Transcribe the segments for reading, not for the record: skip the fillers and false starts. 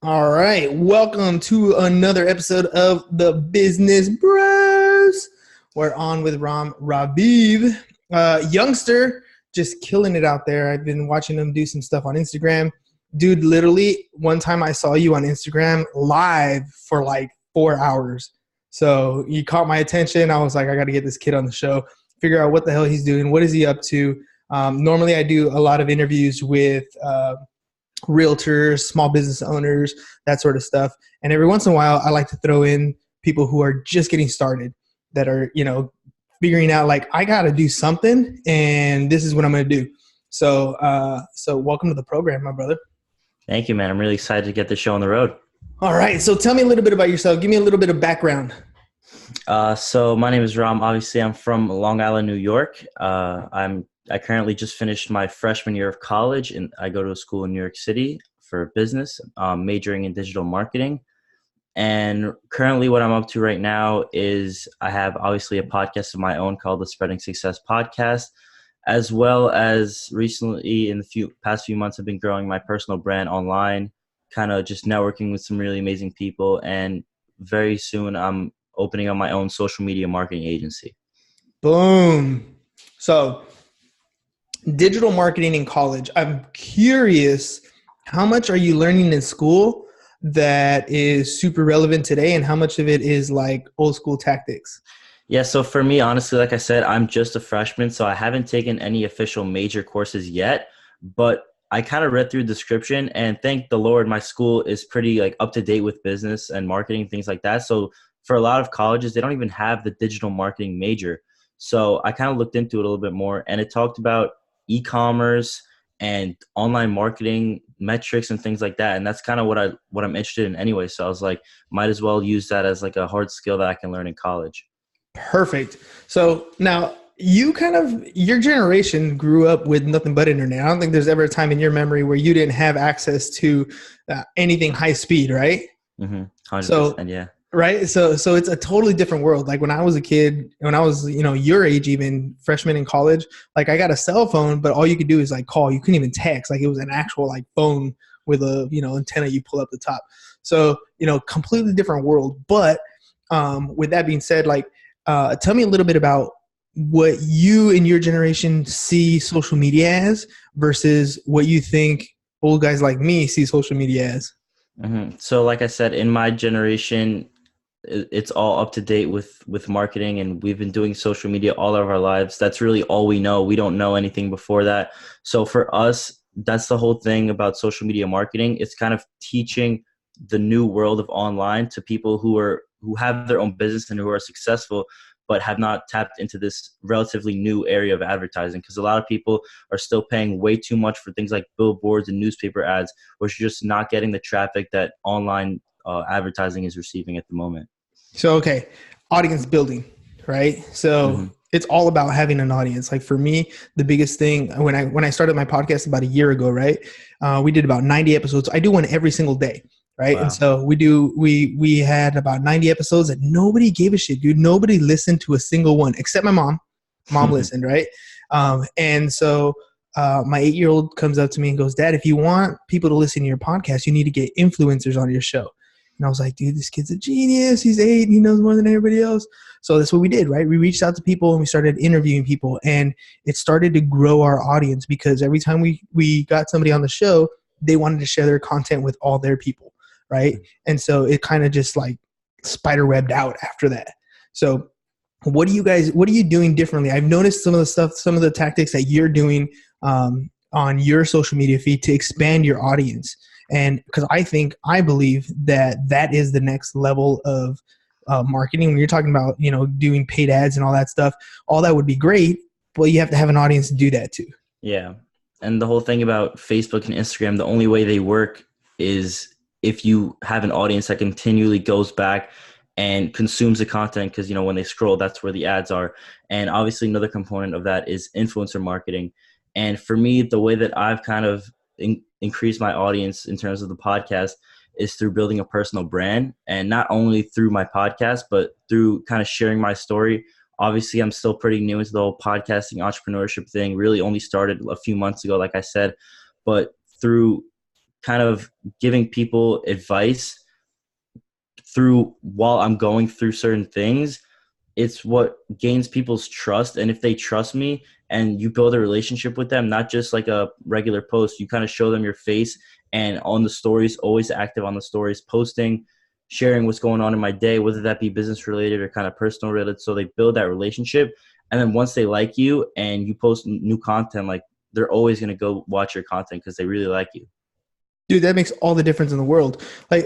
All right, welcome to another episode of the Business Bros. We're on with Rom Raviv, youngster, just killing it out there. I've been watching him do some stuff on Instagram. Dude, literally, one time I saw you on Instagram live for like 4 hours. So you caught my attention. I was like, I got to get this kid on the show, figure out what the hell he's doing. What is he up to? Normally, I do a lot of interviews with realtors, small business owners, that sort of stuff. And every once in a while, I like to throw in people who are just getting started that are, figuring out like, I got to do something and this is what I'm going to do. So welcome to the program, my brother. Thank you, man. I'm really excited to get this show on the road. All right. So tell me a little bit about yourself. Give me a little bit of background. So my name is Rom. Obviously, I'm from Long Island, New York. I currently just finished my freshman year of college, and I go to a school in New York City for business, majoring in digital marketing. And currently what I'm up to right now is I have obviously a podcast of my own called the Spreading Success Podcast, as well as recently in the past few months, I've been growing my personal brand online, kind of just networking with some really amazing people. And very soon I'm opening up my own social media marketing agency. Boom. So digital marketing in college. I'm curious, how much are you learning in school that is super relevant today and how much of it is like old school tactics? Yeah, so for me, honestly, like I said, I'm just a freshman, so I haven't taken any official major courses yet, but I kind of read through the description and thank the Lord, my school is pretty like up to date with business and marketing, things like that. So for a lot of colleges, they don't even have the digital marketing major. So I kind of looked into it a little bit more and it talked about e-commerce and online marketing metrics and things like that. And that's kind of what I'm interested in anyway. So I was like, might as well use that as like a hard skill that I can learn in college. Perfect. So now your generation grew up with nothing but internet. I don't think there's ever a time in your memory where you didn't have access to anything high speed, right? Mm-hmm. 100%, So yeah. right. So it's a totally different world. Like when I was a kid, when I was, your age, even freshman in college, like I got a cell phone, but all you could do is like call. You couldn't even text. Like it was an actual like phone with a, antenna you pull up the top. So, completely different world. But with that being said, like, tell me a little bit about what you and your generation see social media as versus what you think old guys like me see social media as. Mm-hmm. So like I said, in my generation, it's all up to date with marketing, and we've been doing social media all of our lives. That's really all we know. We don't know anything before that. So for us, that's the whole thing about social media marketing. It's kind of teaching the new world of online to people who have their own business and who are successful, but have not tapped into this relatively new area of advertising. Because a lot of people are still paying way too much for things like billboards and newspaper ads, which are just not getting the traffic that online advertising is receiving at the moment. So, okay, audience building, right? So Mm-hmm. it's all about having an audience. Like for me, the biggest thing when I started my podcast about a year ago, right? We did about 90 episodes. I do one every single day, right? And Wow. so we had about 90 episodes and nobody gave a shit, dude. Nobody listened to a single one except my mom. Mom listened, right? And so my 8-year-old comes up to me and goes, "Dad, if you want people to listen to your podcast, you need to get influencers on your show." And I was like, dude, this kid's a genius. He's 8. He knows more than everybody else. So that's what we did, right? We reached out to people and we started interviewing people. And it started to grow our audience because every time we got somebody on the show, they wanted to share their content with all their people, right? And so it kind of just like spider webbed out after that. So what are you doing differently? I've noticed some of the tactics that you're doing on your social media feed to expand your audience. And because I believe that is the next level of marketing. When you're talking about, doing paid ads and all that stuff, all that would be great, but you have to have an audience to do that too. Yeah. And the whole thing about Facebook and Instagram, the only way they work is if you have an audience that continually goes back and consumes the content, because, when they scroll, that's where the ads are. And obviously another component of that is influencer marketing. And for me, the way that I've kind of increased my audience in terms of the podcast is through building a personal brand, and not only through my podcast, but through kind of sharing my story. Obviously, I'm still pretty new into the whole podcasting entrepreneurship thing, really only started a few months ago, like I said, but through kind of giving people advice through while I'm going through certain things, it's what gains people's trust. And if they trust me and you build a relationship with them, not just like a regular post, you kind of show them your face and on the stories, always active on the stories, posting, sharing what's going on in my day, whether that be business related or kind of personal related. So they build that relationship. And then once they like you and you post new content, like they're always going to go watch your content because they really like you. Dude, that makes all the difference in the world. Like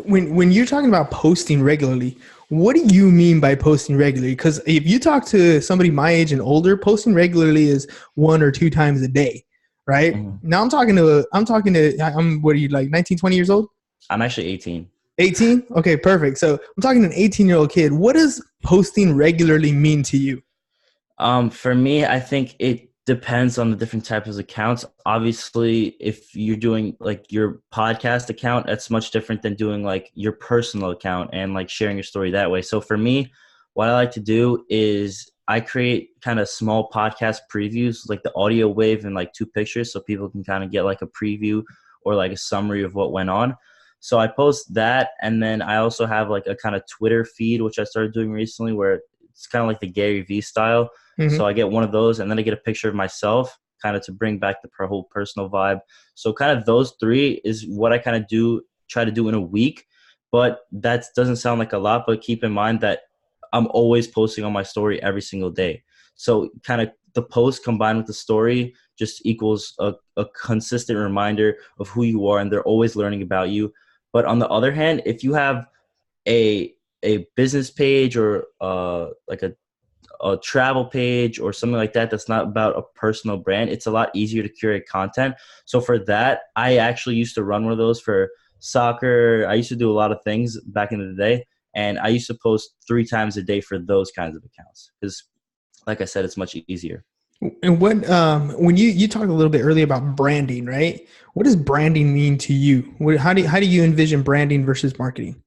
when you're talking about posting regularly, what do you mean by posting regularly? Because if you talk to somebody my age and older, posting regularly is 1 or 2 times a day, right? Mhm. Now I'm what are you, like 19, 20 years old? I'm actually 18. 18? Okay, perfect. So I'm talking to an 18-year-old kid. What does posting regularly mean to you? For me, I think it depends on the different types of accounts. Obviously, if you're doing like your podcast account, that's much different than doing like your personal account and like sharing your story that way. So for me, what I like to do is I create kind of small podcast previews, like the audio wave and like 2 pictures so people can kind of get like a preview or like a summary of what went on. So I post that, and then I also have like a kind of Twitter feed, which I started doing recently, where it's kind of like the Gary Vee style. So Hmm. I get one of those, and then I get a picture of myself, kind of to bring back the whole personal vibe. So kind of those three is what I kind of try to do in a week. But that doesn't sound like a lot, but keep in mind that I'm always posting on my story every single day. So kind of the post combined with the story just equals a consistent reminder of who you are, and they're always learning about you. But on the other hand, if you have a a business page or like a travel page or something like that that's not about a personal brand, it's a lot easier to curate content. So for that, I actually used to run one of those for soccer. I used to do a lot of things back in the day, and I used to post 3 times a day for those kinds of accounts because, like I said, it's much easier. And what when you talked a little bit earlier about branding, right? What does branding mean to you? How do you envision branding versus marketing?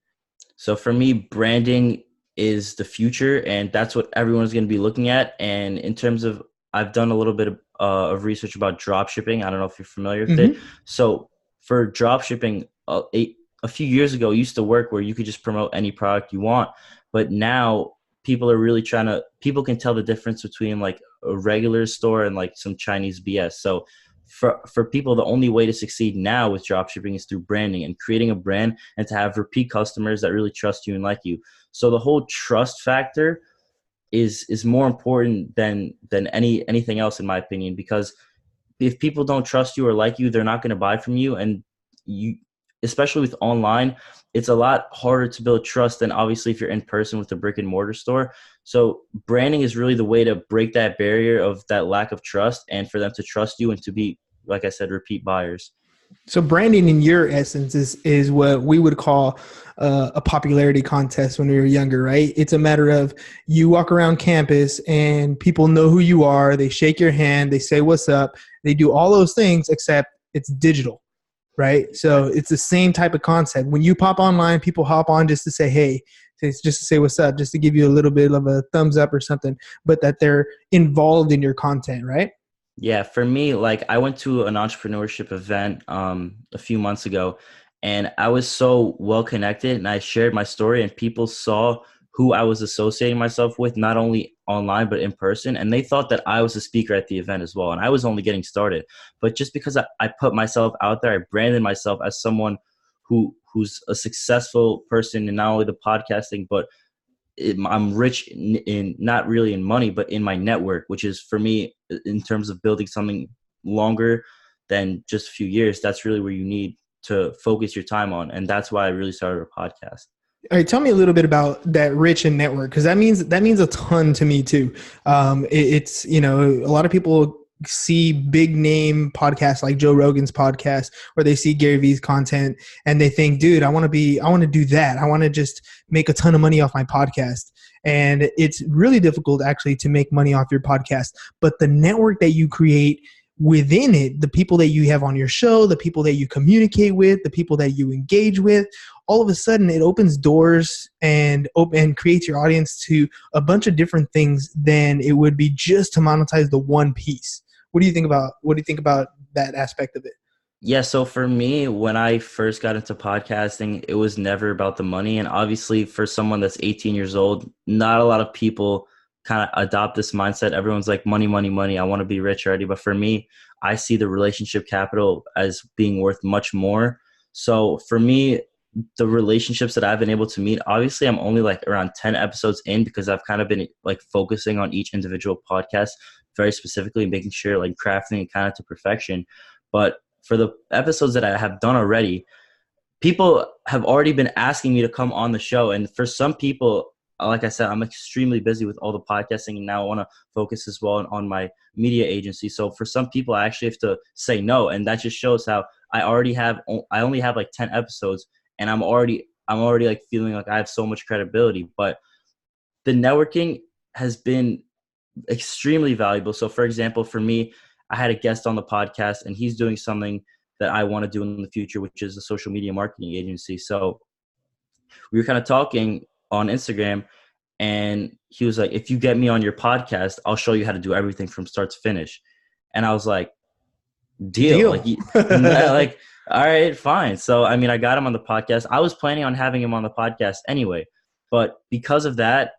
So for me, branding is the future, and that's what everyone's going to be looking at. And in terms of, I've done a little bit of research about drop shipping. I don't know if you're familiar with it. Hmm. So for drop shipping, a few years ago, it used to work where you could just promote any product you want. But now people are really people can tell the difference between like a regular store and like some Chinese BS. So for people, the only way to succeed now with drop shipping is through branding and creating a brand and to have repeat customers that really trust you and like you. So the whole trust factor is more important than anything else in my opinion, because if people don't trust you or like you, they're not going to buy from you. And you, especially with online, it's a lot harder to build trust than obviously if you're in person with a brick and mortar store. So branding is really the way to break that barrier of that lack of trust and for them to trust you and to be, like I said, repeat buyers. So branding, in your essence, is what we would call a popularity contest when we were younger, right? It's a matter of you walk around campus and people know who you are. They shake your hand. They say what's up. They do all those things, except it's digital, right? So it's the same type of concept. When you pop online, people hop on just to say hey, just to say what's up, just to give you a little bit of a thumbs up or something, but that they're involved in your content, right? Yeah, for me, like I went to an entrepreneurship event a few months ago, and I was so well connected, and I shared my story, and people saw who I was associating myself with, not only online but in person, and they thought that I was a speaker at the event as well, and I was only getting started. But just because I put myself out there, I branded myself as someone who's a successful person in not only the podcasting but I'm rich in not really in money, but in my network, which is for me in terms of building something longer than just a few years. That's really where you need to focus your time on. And that's why I really started a podcast. All right, tell me a little bit about that rich and network, because that means a ton to me too. It's a lot of people see big name podcasts like Joe Rogan's podcast, or they see Gary Vee's content, and they think, dude, I want to do that. I want to just make a ton of money off my podcast. And it's really difficult actually to make money off your podcast, but the network that you create within it, the people that you have on your show, the people that you communicate with, the people that you engage with, all of a sudden it opens doors and creates your audience to a bunch of different things than it would be just to monetize the one piece. What do you think about that aspect of it? Yeah, so for me, when I first got into podcasting, it was never about the money. And obviously, for someone that's 18 years old, not a lot of people kind of adopt this mindset. Everyone's like, money, money, money. I want to be rich already. But for me, I see the relationship capital as being worth much more. So for me, the relationships that I've been able to meet, obviously, I'm only like around 10 episodes in because I've kind of been like focusing on each individual podcast very specifically, making sure like crafting it kind of to perfection. But for the episodes that I have done already, people have already been asking me to come on the show. And for some people, like I said, I'm extremely busy with all the podcasting, and now I want to focus as well on my media agency. So for some people, I actually have to say no. And that just shows how I only have like 10 episodes, and I'm already like feeling like I have so much credibility. But the networking has been extremely valuable. So, for example, for me, I had a guest on the podcast, and he's doing something that I want to do in the future, which is a social media marketing agency. So, we were kind of talking on Instagram, and he was like, "If you get me on your podcast, I'll show you how to do everything from start to finish." And I was like, "Deal!" Deal. Like, like, all right, fine. So, I mean, I got him on the podcast. I was planning on having him on the podcast anyway, but because of that,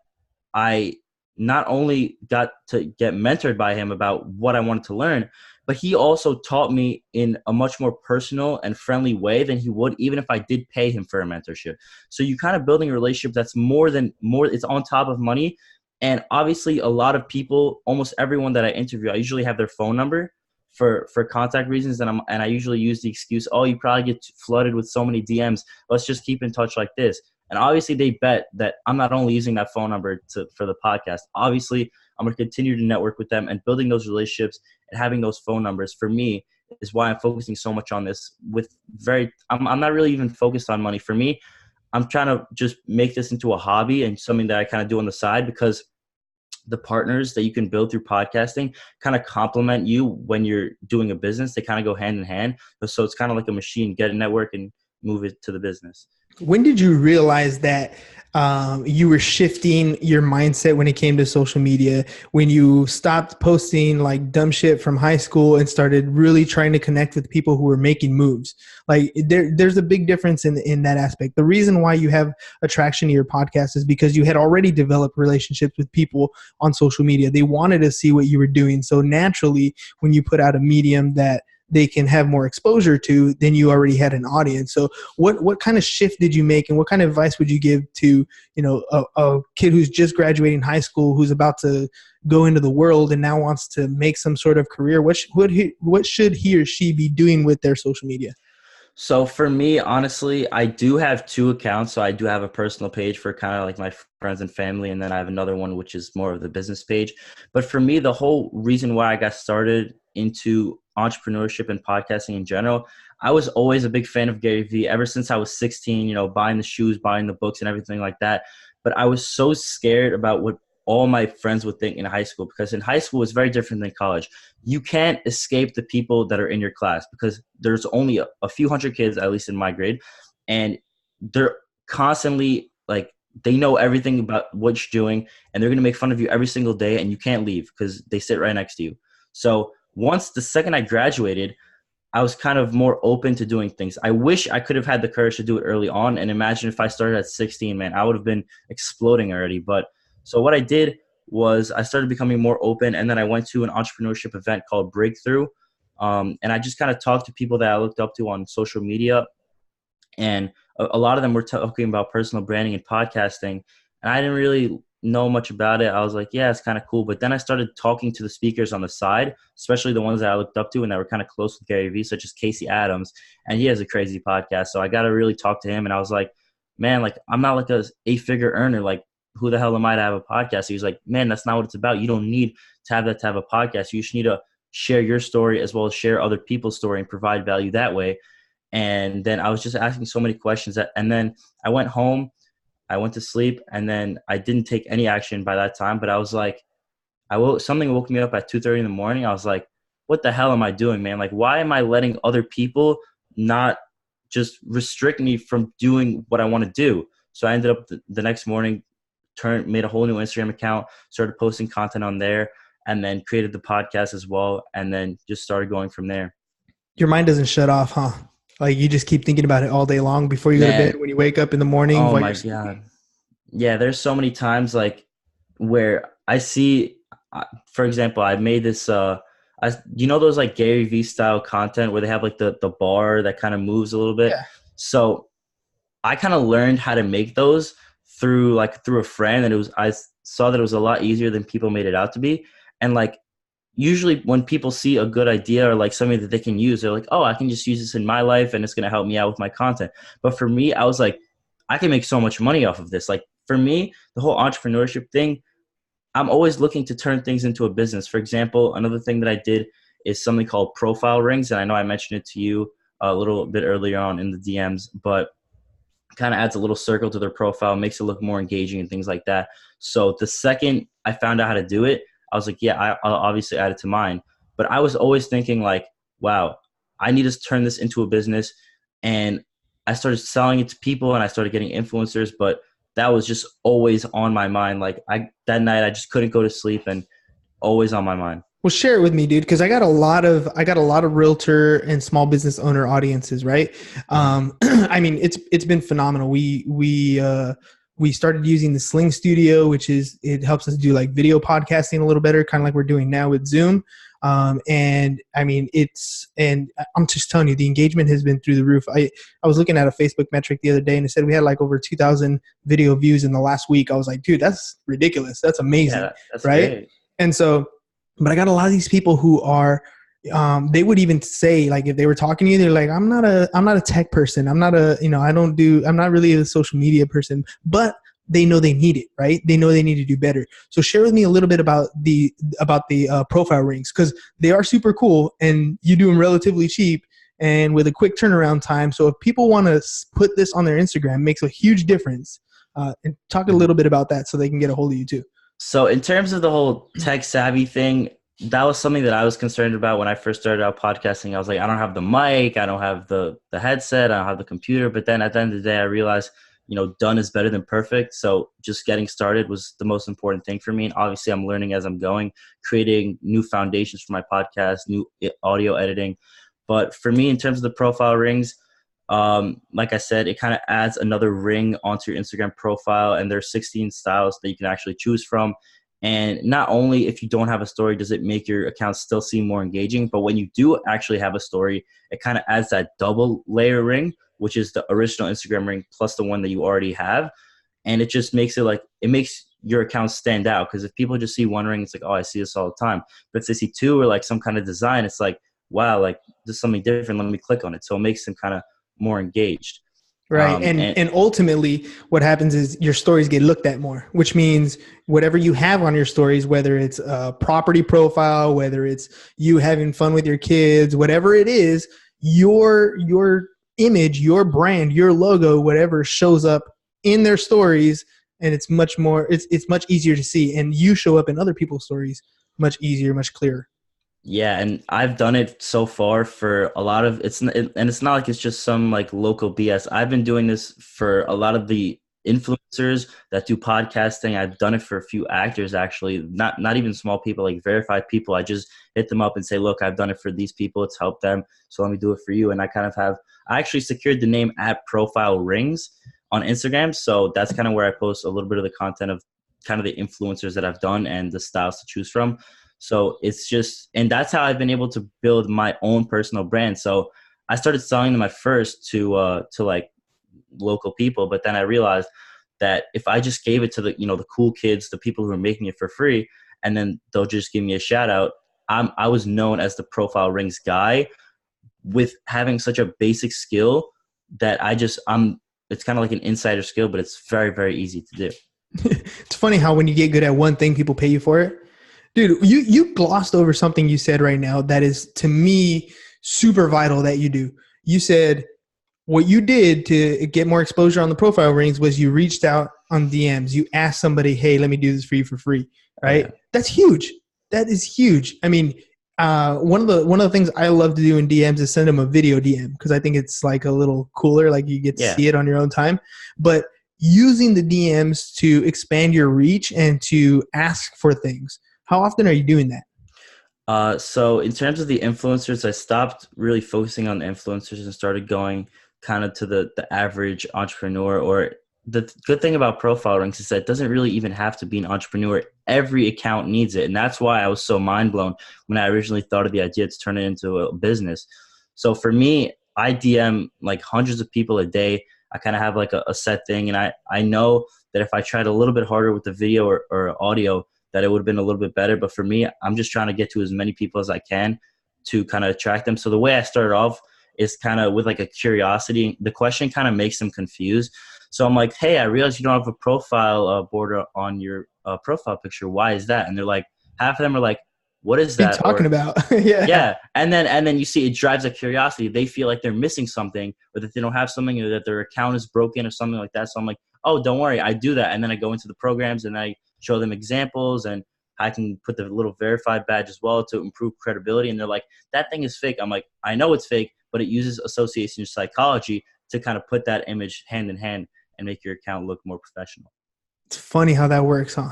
I not only got to get mentored by him about what I wanted to learn, but he also taught me in a much more personal and friendly way than he would even if I did pay him for a mentorship. So you kind of building a relationship that's more, it's on top of money. And obviously a lot of people, almost everyone that I interview, I usually have their phone number for contact reasons. And I usually use the excuse, oh, you probably get flooded with so many DMs. Let's just keep in touch like this. And obviously they bet that I'm not only using that phone number for the podcast. Obviously, I'm going to continue to network with them, and building those relationships and having those phone numbers for me is why I'm focusing so much on this I'm not really even focused on money. For me, I'm trying to just make this into a hobby and something that I kind of do on the side, because the partners that you can build through podcasting kind of complement you when you're doing a business. They kind of go hand in hand. So it's kind of like a machine, get a network and move it to the business. When did you realize that you were shifting your mindset when it came to social media? When you stopped posting like dumb shit from high school and started really trying to connect with people who were making moves? Like there's a big difference in that aspect. The reason why you have attraction to your podcast is because you had already developed relationships with people on social media. They wanted to see what you were doing. So naturally, when you put out a medium that they can have more exposure to, then you already had an audience. So what kind of shift did you make, and what kind of advice would you give to, a kid who's just graduating high school, who's about to go into the world and now wants to make some sort of career? What should he or she be doing with their social media? So for me, honestly, I do have two accounts. So I do have a personal page for kind of like my friends and family, and then I have another one which is more of the business page. But for me, the whole reason why I got started into entrepreneurship and podcasting in general, I was always a big fan of Gary Vee ever since I was 16, buying the shoes, buying the books and everything like that. But I was so scared about what all my friends would think in high school, because in high school it's very different than college. You can't escape the people that are in your class, because there's only a few hundred kids, at least in my grade, and they're constantly like, they know everything about what you're doing, and they're going to make fun of you every single day, and you can't leave because they sit right next to you. So once the second I graduated, I was kind of more open to doing things. I wish I could have had the courage to do it early on. And imagine if I started at 16, man, I would have been exploding already. But so what I did was I started becoming more open. And then I went to an entrepreneurship event called Breakthrough. And I just kind of talked to people that I looked up to on social media. And a lot of them were talking about personal branding and podcasting, and I didn't really know much about it. I was like, yeah, it's kind of cool. But then I started talking to the speakers on the side, especially the ones that I looked up to and that were kind of close with Gary Vee, such as Casey Adams, and he has a crazy podcast. So I got to really talk to him, and I was like, man, like, I'm not like a 8-figure earner. Like, who the hell am I to have a podcast? He was like, man, that's not what it's about. You don't need to have that to have a podcast. You just need to share your story as well as share other people's story and provide value that way. And then I was just asking so many questions and then I went home, I went to sleep, and then I didn't take any action by that time. But I was like, something woke me up at 2:30 in the morning. I was like, what the hell am I doing, man? Like, why am I letting other people not just restrict me from doing what I want to do? So I ended up the next morning, made a whole new Instagram account, started posting content on there, and then created the podcast as well. And then just started going from there. Your mind doesn't shut off, huh? Like you just keep thinking about it all day long before you go to bed, Man, when you wake up in the morning, oh while you're my sleeping. God. Yeah, there's so many times like where I see, for example, I made this, you know, those like Gary Vee style content where they have like the bar that kind of moves a little bit. Yeah. So I kind of learned how to make those through a friend, and I saw that it was a lot easier than people made it out to be. And like usually when people see a good idea or like something that they can use, they're like, oh, I can just use this in my life and it's going to help me out with my content. But for me, I was like, I can make so much money off of this. Like for me, the whole entrepreneurship thing, I'm always looking to turn things into a business. For example, another thing that I did is something called profile rings. And I know I mentioned it to you a little bit earlier on in the DMs, but kind of adds a little circle to their profile, makes it look more engaging and things like that. So the second I found out how to do it, I was like, yeah, I'll obviously add it to mine. But I was always thinking like, wow, I need to turn this into a business. And I started selling it to people and I started getting influencers, but that was just always on my mind. Like that night I just couldn't go to sleep and always on my mind. Well, share it with me, dude, because I got a lot of realtor and small business owner audiences, right? Mhm. I mean, it's been phenomenal. We started using the Sling Studio, which is it helps us do like video podcasting a little better, kind of like we're doing now with Zoom. And I mean, I'm just telling you, the engagement has been through the roof. I was looking at a Facebook metric the other day, and it said we had like over 2,000 video views in the last week. I was like, dude, that's ridiculous. That's amazing, Yeah, that's right? great. And so but I got a lot of these people who are, they would even say like if they were talking to you, they're like, I'm not a tech person. I'm not a, I'm not really a social media person, but they know they need it, right? They know they need to do better. So share with me a little bit about the profile rings because they are super cool and you do them relatively cheap and with a quick turnaround time. So if people want to put this on their Instagram, it makes a huge difference. And talk a Mhm. little bit about that so they can get a hold of you too. So in terms of the whole tech savvy thing, that was something that I was concerned about when I first started out podcasting. I was like, I don't have the mic, I don't have the headset, I don't have the computer. But then at the end of the day, I realized, done is better than perfect. So just getting started was the most important thing for me. And obviously I'm learning as I'm going, creating new foundations for my podcast, new audio editing. But for me, in terms of the profile rings, like I said, it kind of adds another ring onto your Instagram profile, and there's 16 styles that you can actually choose from. And not only if you don't have a story does it make your account still seem more engaging, but when you do actually have a story, it kind of adds that double layer ring, which is the original Instagram ring plus the one that you already have. And it just makes it makes your account stand out, because if people just see one ring, it's like, oh, I see this all the time. But if they see two or like some kind of design, it's like, wow, like this is something different, let me click on it. So it makes them kind of more engaged. Right. And And and ultimately what happens is your stories get looked at more, which means whatever you have on your stories, whether it's a property profile, whether it's you having fun with your kids, whatever it is, your image, your brand, your logo, whatever shows up in their stories and it's much easier to see and you show up in other people's stories much easier, much clearer. yeah, and I've done it so far for a lot of and it's not like it's just some like local BS. I've been doing this for a lot of the influencers that do podcasting. I've done it for a few actors, actually, not even small people, like verified people. I just hit them up and say, look, I've done it for these people, it's helped them, so let me do it for you. And I actually secured the name at Profile Rings on Instagram, so that's kind of where I post a little bit of the content of kind of the influencers that I've done and the styles to choose from. So it's just, and that's how I've been able to build my own personal brand. So I started selling them at first to like local people, but then I realized that if I just gave it to the cool kids, the people who are making it for free, and then they'll just give me a shout out. I was known as the Profile Rings guy with having such a basic skill that it's kind of like an insider skill, but it's very, very easy to do. It's funny how when you get good at one thing, people pay you for it. Dude, you glossed over something you said right now that is to me super vital that you do. You said what you did to get more exposure on the profile rings was you reached out on DMs. You asked somebody, "Hey, let me do this for you for free." Oh yeah. Right? That's huge. That is huge. I mean, one of the things I love to do in DMs is send them a video DM because I think it's like a little cooler, like you get to Yeah. see it on your own time. But using the DMs to expand your reach and to ask for things. How often are you doing that? So in terms of the influencers, I stopped really focusing on the influencers and started going kind of to the average entrepreneur. Or the good thing about profile ranks is that it doesn't really even have to be an entrepreneur. Every account needs it. And that's why I was so mind blown when I originally thought of the idea to turn it into a business. So for me, I DM like hundreds of people a day. I kind of have like a set thing. And I know that if I tried a little bit harder with the video or audio, that it would have been a little bit better. But for me, I'm just trying to get to as many people as I can to kind of attract them. So the way I started off is kind of with like a curiosity. The question kind of makes them confused. So I'm like, hey, I realize you don't have a profile border on your profile picture. Why is that? And they're like, half of them are like, what is What are you that? talking Or about? Yeah. yeah, and then you see it drives a curiosity. They feel like they're missing something, or that they don't have something, or that their account is broken, or something like that. So I'm like, oh, don't worry, I do that. And then I go into the programs and I show them examples, and I can put the little verified badge as well to improve credibility. And they're like, that thing is fake. I'm like, I know it's fake, but it uses association psychology to kind of put that image hand in hand and make your account look more professional. It's funny how that works, huh?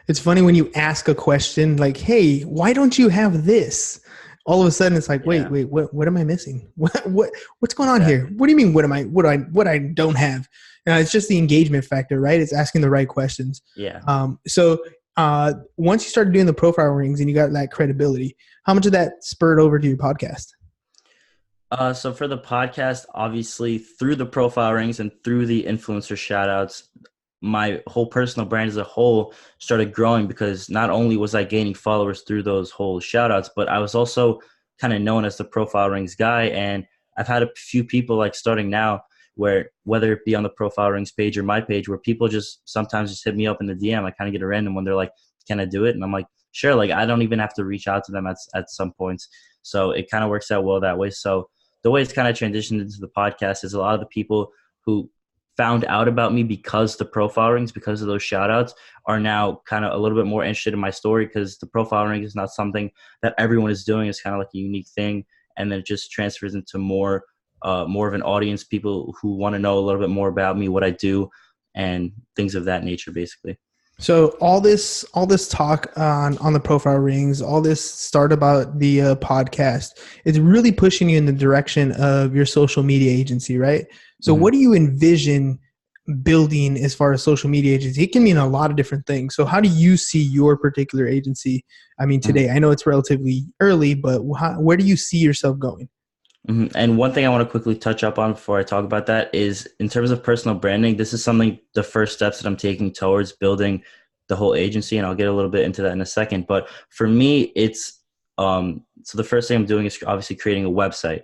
It's funny when you ask a question like, "Hey, why don't you have this?" All of a sudden, it's like, "Wait, Yeah, wait, what am I missing? What's going on here? exactly. What do you mean? What I don't have?" It's just the engagement factor, right? It's asking the right questions. Yeah. Once you started doing the profile rings and you got that credibility, how much of that spurred over to your podcast? So for the podcast, obviously through the profile rings and through the influencer shout outs, my whole personal brand as a whole started growing, because not only was I gaining followers through those whole shout outs, but I was also kind of known as the profile rings guy. And I've had a few people like starting now where, whether it be on the profile rings page or my page, where people just sometimes just hit me up in the DM. I kind of get a random one. They're like, can I do it? And I'm like, sure. Like, I don't even have to reach out to them at some points. So it kind of works out well that way. So the way it's kind of transitioned into the podcast is a lot of the people who found out about me because the profile rings, because of those shout outs, are now kind of a little bit more interested in my story, because the profile ring is not something that everyone is doing. It's kind of like a unique thing. And then it just transfers into more of an audience, people who want to know a little bit more about me, what I do, and things of that nature, basically. So all this talk on the profile rings, all this start about the podcast, it's really pushing you in the direction of your social media agency, right? So Mm-hmm. what do you envision building as far as social media agency? It can mean a lot of different things. So how do you see your particular agency? I mean, today, I know it's relatively early, but where do you see yourself going? Mm-hmm. And one thing I want to quickly touch up on before I talk about that is, in terms of personal branding, this is something, the first steps that I'm taking towards building the whole agency, and I'll get a little bit into that in a second. But for me, it's so the first thing I'm doing is obviously creating a website.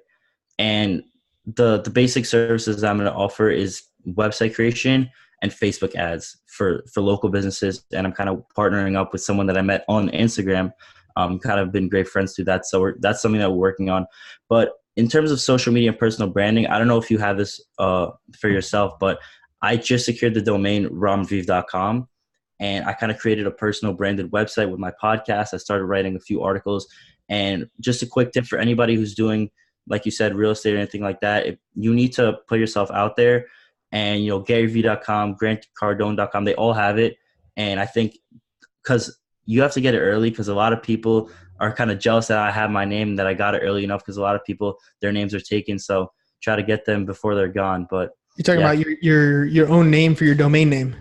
And the basic services I'm going to offer is website creation and Facebook ads for local businesses. And I'm kind of partnering up with someone that I met on Instagram. Kind of been great friends through that. So that's something that we're working on. But in terms of social media and personal branding, I don't know if you have this for yourself, but I just secured the domain romraviv.com. And I kind of created a personal branded website with my podcast. I started writing a few articles. And just a quick tip for anybody who's doing, like you said, real estate or anything like that, if you need to put yourself out there. And, GaryVee.com, GrantCardone.com, they all have it. And I think, because you have to get it early, because a lot of people are kind of jealous that I have my name, that I got it early enough, because a lot of people, their names are taken. So try to get them before they're gone. But You're talking yeah, about your own name for your domain name.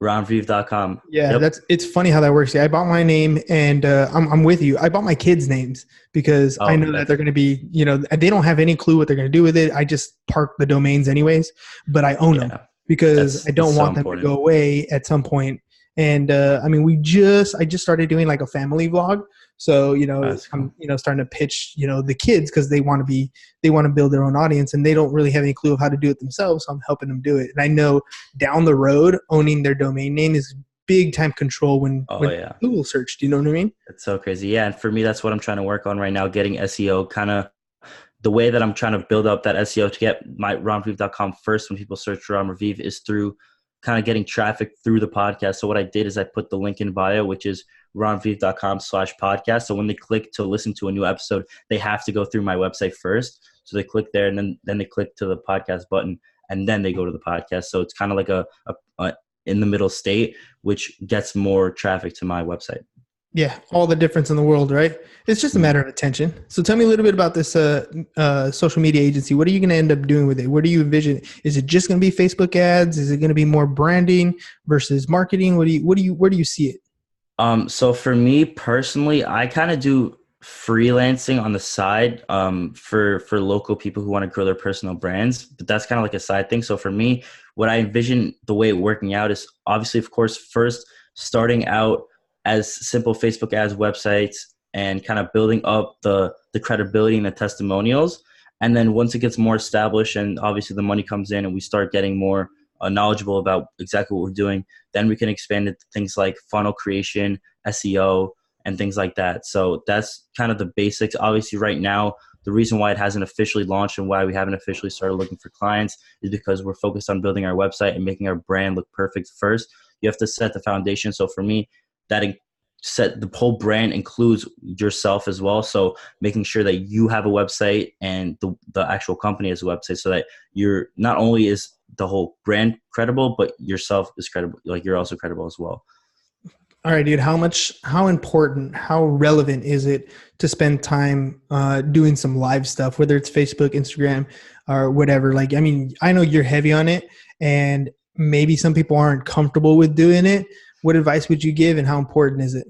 RonRaviv.com. Yeah, Yep. it's funny how that works. Yeah, I bought my name, and I'm with you. I bought my kids' names because I Oh, know that that's they're going to be, they don't have any clue what they're going to do with it. I just park the domains anyways, but I own them yeah. because That's I it's don't so want them to important. go away at some point. And I mean, I just started doing like a family vlog, so That's I'm cool. starting to pitch the kids because they want to build their own audience, and they don't really have any clue of how to do it themselves. So I'm helping them do it, and I know down the road owning their domain name is big time control Oh when yeah. Google search. Do you know what I mean? It's so crazy. Yeah. And for me, that's what I'm trying to work on right now, getting SEO. Kind of the way that I'm trying to build up that SEO to get my romraviv.com first when people search Rom Raviv is through kind of getting traffic through the podcast. So what I did is I put the link in bio, which is romraviv.com/podcast. So when they click to listen to a new episode, they have to go through my website first. So they click there, and then they click to the podcast button, and then they go to the podcast. So it's kind of like a in the middle state, which gets more traffic to my website. Yeah, all the difference in the world, right? It's just a Mhm. matter of attention. So tell me a little bit about this social media agency. What are you going to end up doing with it? What do you envision? Is it just going to be Facebook ads? Is it going to be more branding versus marketing? Where do you see it? So for me personally, I kind of do freelancing on the side, for local people who want to grow their personal brands, but that's kind of like a side thing. So for me, what I envision the way it working out is obviously, of course, first starting out as simple Facebook ads websites and kind of building up the credibility and the testimonials. And then once it gets more established and obviously the money comes in and we start getting more knowledgeable about exactly what we're doing, then we can expand it to things like funnel creation, SEO, and things like that. So that's kind of the basics. Obviously, right now, the reason why it hasn't officially launched and why we haven't officially started looking for clients is because we're focused on building our website and making our brand look perfect first. You have to set the foundation. So for me, that set the whole brand includes yourself as well. So making sure that you have a website and the actual company has a website, so that you're not only is the whole brand credible, but yourself is credible. Like you're also credible as well. All right, dude. How important, how relevant is it to spend time doing some live stuff, whether it's Facebook, Instagram, or whatever? Like, I mean, I know you're heavy on it, and maybe some people aren't comfortable with doing it. What advice would you give, and how important is it?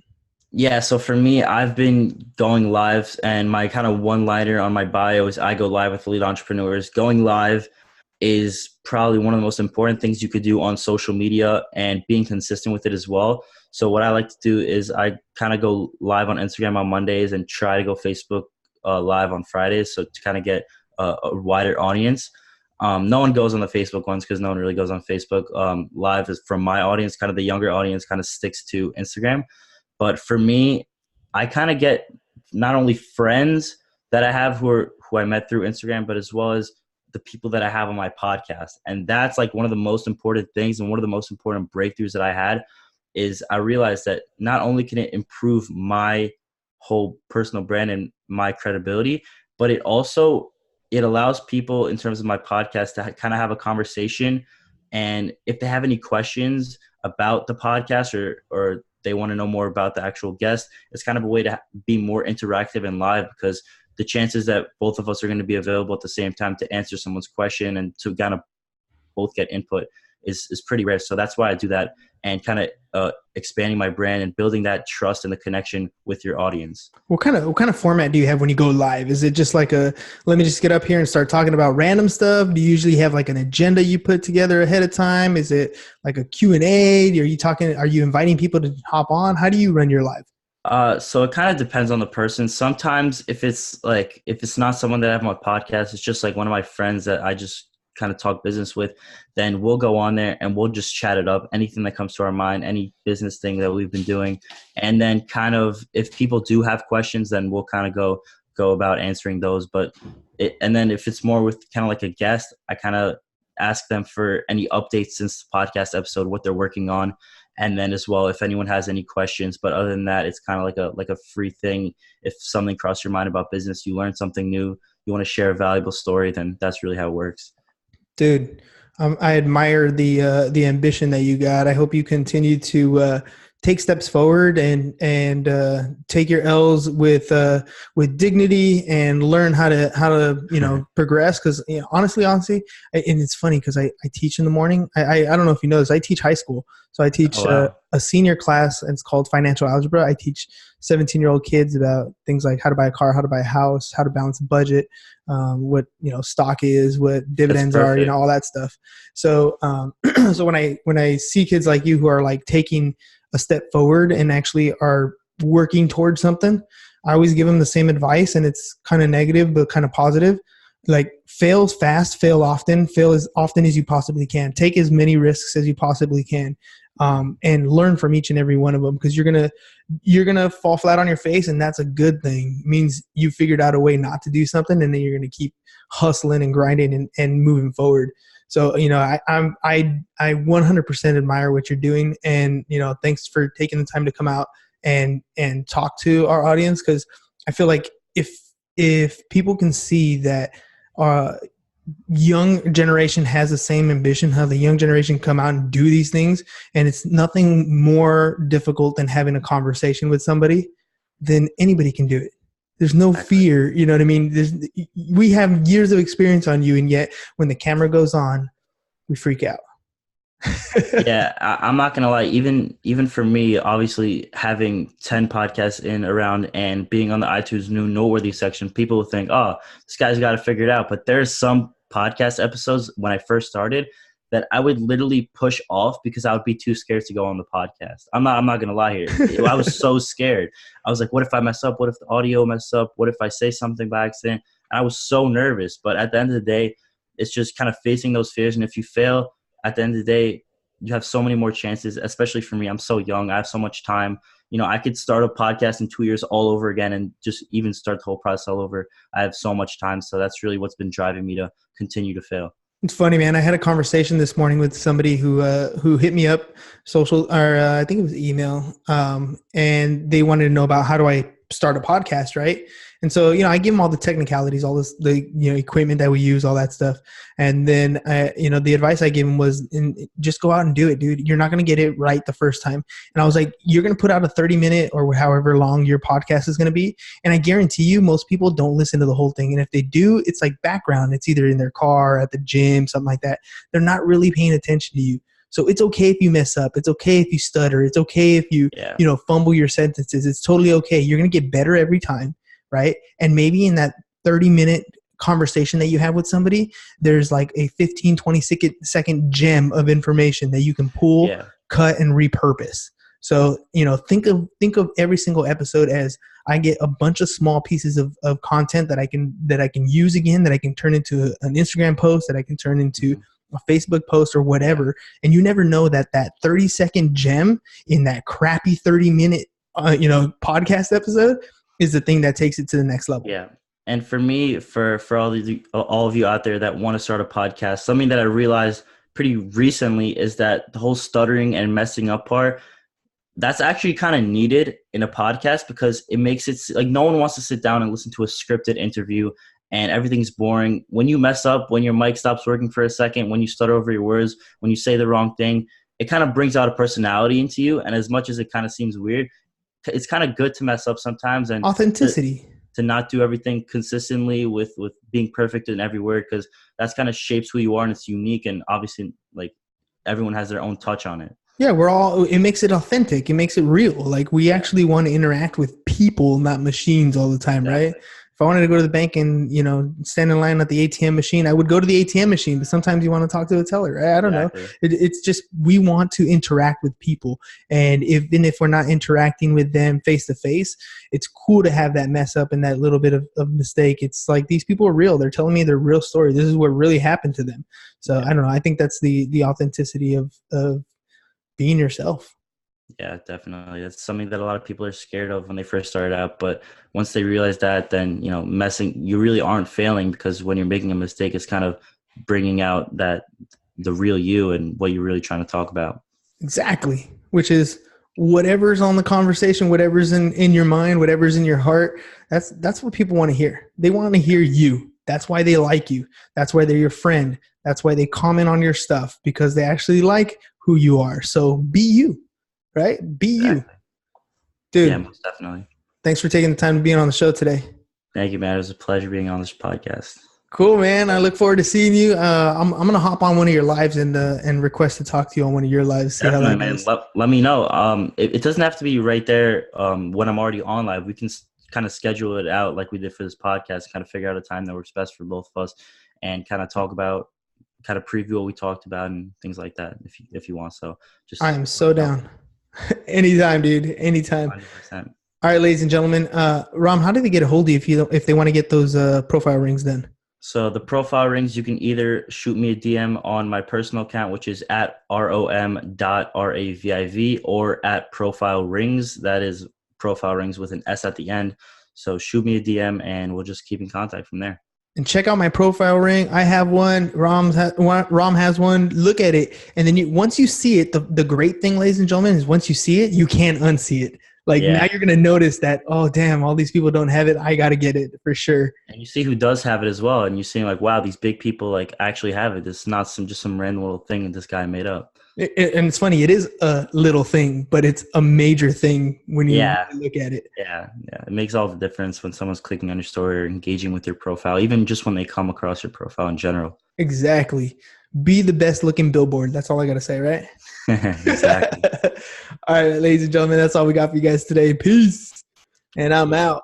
Yeah, so for me, I've been going live, and my kind of one liner on my bio is I go live with lead entrepreneurs. Going live is probably one of the most important things you could do on social media, and being consistent with it as well. So what I like to do is I kind of go live on Instagram on Mondays and try to go Facebook live on Fridays, so to kind of get a wider audience. No one goes on the Facebook ones because no one really goes on Facebook. Live is from my audience, kind of the younger audience kind of sticks to Instagram. But for me, I kind of get not only friends that I have who I met through Instagram, but as well as the people that I have on my podcast. And that's like one of the most important things, and one of the most important breakthroughs that I had is I realized that not only can it improve my whole personal brand and my credibility, but it allows people in terms of my podcast to kind of have a conversation. And if they have any questions about the podcast, or they want to know more about the actual guest, it's kind of a way to be more interactive and live, because the chances that both of us are going to be available at the same time to answer someone's question and to kind of both get input is pretty rare. So that's why I do that, and kind of expanding my brand and building that trust and the connection with your audience. What kind of format do you have when you go live? Is it just like a let me just get up here and start talking about random stuff? Do you usually have like an agenda you put together ahead of time? Is it like a Q&A? Are you inviting people to hop on? How do you run your live? So it kind of depends on the person. Sometimes if it's not someone that I have on my podcast, it's just like one of my friends that I just kind of talk business with, then we'll go on there and we'll just chat it up. Anything that comes to our mind, any business thing that we've been doing. And then kind of if people do have questions, then we'll kind of go about answering those. And then if it's more with kind of like a guest, I kind of ask them for any updates since the podcast episode, what they're working on, and then as well if anyone has any questions. But other than that, it's kind of like a free thing. If something crossed your mind about business, you learn something new, you want to share a valuable story, then that's really how it works. Dude, I admire the ambition that you got. I hope you continue to take steps forward and take your L's with dignity and learn how to progress. Because honestly, and it's funny because I teach in the morning. I don't know if you know this. I teach high school, so I Oh teach wow. a senior class, and it's called financial algebra. I teach 17-year-old kids about things like how to buy a car, how to buy a house, how to balance a budget, what stock is, what That's dividends are, perfect. all that stuff. So so when I see kids like you who are like taking a step forward and actually are working towards something, I always give them the same advice, and it's kind of negative but kind of positive. Like, fail fast, fail often, fail as often as you possibly can. Take as many risks as you possibly can, and learn from each and every one of them, because you're gonna fall flat on your face, and that's a good thing. It means you figured out a way not to do something, and then you're gonna keep hustling and grinding and moving forward. So I 100% admire what you're doing, and thanks for taking the time to come out and talk to our audience, because I feel like if people can see that uh, young generation has the same ambition, how the young generation come out and do these things, and it's nothing more difficult than having a conversation with somebody. Then anybody can do it. There's no fear, you know what I mean? We have years of experience on you, and yet when the camera goes on, we freak out. Yeah, I'm not gonna lie. Even for me, obviously having 10 podcasts in around and being on the iTunes new noteworthy section, people will think, "Oh, this guy's got to figure it out." But there's some podcast episodes when I first started that I would literally push off because I would be too scared to go on the podcast. I'm not gonna lie here. I was so scared. I was like, "What if I mess up? What if the audio mess up? What if I say something by accident?" And I was so nervous. But at the end of the day, it's just kind of facing those fears. And if you fail, at the end of the day, you have so many more chances, especially for me. I'm so young. I have so much time. You know, I could start a podcast in 2 years all over again and just even start the whole process all over. I have so much time. So that's really what's been driving me to continue to fail. It's funny, man. I had a conversation this morning with somebody who hit me up social, or I think it was email, and they wanted to know about how do I start a podcast, right? And so, you know, I give them all the technicalities, all this, the, you know, equipment that we use, all that stuff. And then, you know, the advice I gave them was just go out and do it, dude. You're not going to get it right the first time. And I was like, you're going to put out a 30-minute or however long your podcast is going to be. And I guarantee you, most people don't listen to the whole thing. And if they do, it's like background. It's either in their car, at the gym, something like that. They're not really paying attention to you. So it's okay if you mess up. It's okay if you stutter. It's okay if you, you know, fumble your sentences. It's totally okay. You're going to get better every time. Right. And maybe in that 30-minute conversation that you have with somebody, there's like a 15-20-second gem of information that you can pull, cut, and repurpose. So, you know, think of every single episode as I get a bunch of small pieces of content that I can use again, that I can turn into an Instagram post, that I can turn into a Facebook post or whatever. And you never know that 30-second gem in that crappy 30-minute, you know, podcast episode is the thing that takes it to the next level. Yeah. And for me, for all of you out there that want to start a podcast, something that I realized pretty recently is that the whole stuttering and messing up part, that's actually kind of needed in a podcast, because it makes it like no one wants to sit down and listen to a scripted interview and everything's boring. When you mess up, when your mic stops working for a second, when you stutter over your words, when you say the wrong thing, it kind of brings out a personality into you. And as much as it kind of seems weird, it's kind of good to mess up sometimes, and authenticity, to not do everything consistently with being perfect in every word, because that's kind of shapes who you are and it's unique. And obviously, like, everyone has their own touch on it. Yeah, it makes it authentic. It makes it real. Like, we actually want to interact with people, not machines all the time, right? If I wanted to go to the bank and, you know, stand in line at the ATM machine, I would go to the ATM machine, but sometimes you want to talk to the teller, right? I don't know. It's just, we want to interact with people. And even if we're not interacting with them face to face, it's cool to have that mess up and that little bit of mistake. It's like, these people are real. They're telling me their real story. This is what really happened to them. So I don't know. I think that's the authenticity of being yourself. Yeah, definitely. That's something that a lot of people are scared of when they first start out. But once they realize that, then, you know, you really aren't failing, because when you're making a mistake, it's kind of bringing out the real you and what you're really trying to talk about. Exactly. Which is whatever's on the conversation, whatever's in your mind, whatever's in your heart. That's what people want to hear. They want to hear you. That's why they like you. That's why they're your friend. That's why they comment on your stuff, because they actually like who you are. So be you. Right? Be you. Dude. Yeah, most definitely. Thanks for taking the time to be on the show today. Thank you, man. It was a pleasure being on this podcast. Cool, man. I look forward to seeing you. I'm going to hop on one of your lives and request to talk to you on one of your lives. See how that goes. Let me know. It doesn't have to be right there when I'm already on live. We can kind of schedule it out like we did for this podcast, kind of figure out a time that works best for both of us, and kind of talk about, kind of preview what we talked about and things like that if you want. So just, I am so down. Anytime, dude. Anytime. 100%. All right, ladies and gentlemen. Rom, how do they get a hold of you if they want to get those profile rings done? So the profile rings, you can either shoot me a DM on my personal account, which is at rom.raviv, or at profile rings. That is profile rings with an S at the end. So shoot me a DM and we'll just keep in contact from there. And check out my profile ring. I have one. Rom has one. Look at it. And then once you see it, the great thing, ladies and gentlemen, is once you see it, you can't unsee it. Like now Yeah. you're going to notice that, oh, damn, all these people don't have it. I got to get it for sure. And you see who does have it as well, and you see like, wow, these big people like actually have it. It's not some random little thing that this guy made up. And it's funny, it is a little thing, but it's a major thing when you Yeah, look at it. yeah. It makes all the difference when someone's clicking on your story or engaging with your profile, even just when they come across your profile in general. Exactly. Be the best looking billboard. That's all I got to say, right? Exactly. All right, ladies and gentlemen, that's all we got for you guys today. Peace. And I'm Yeah. out.